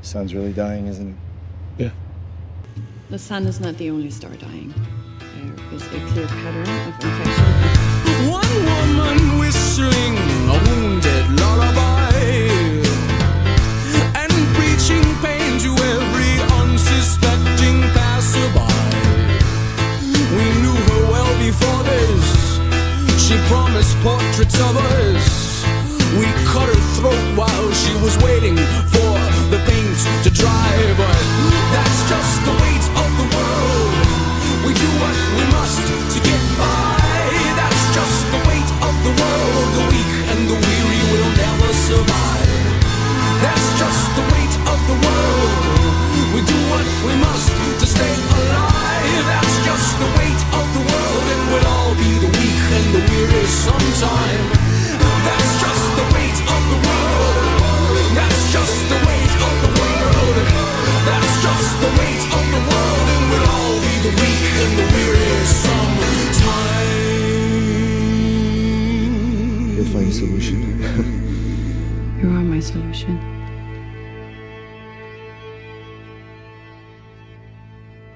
Sun's really dying, isn't it? Yeah. The sun is not the only star dying. There is a clear pattern of infection. One woman whistling a wounded lullaby and preaching pain to every unsuspecting passerby. We knew her well before this. She promised portraits of us. We cut her throat while she was waiting for the paint to dry. But that's just the weight of the world. We do what we must to get by. That's just the weight of the world. The weak and the weary will never survive. That's just the weight of the world. We do what we must to stay alive. That's just the weight of the world. It will all be the weak and the weary sometime. That's just the weight of the world. That's just the weight of the world. That's just the weight of the world. It will all be the weak and the weary sometime. You'll find a solution. You are my solution.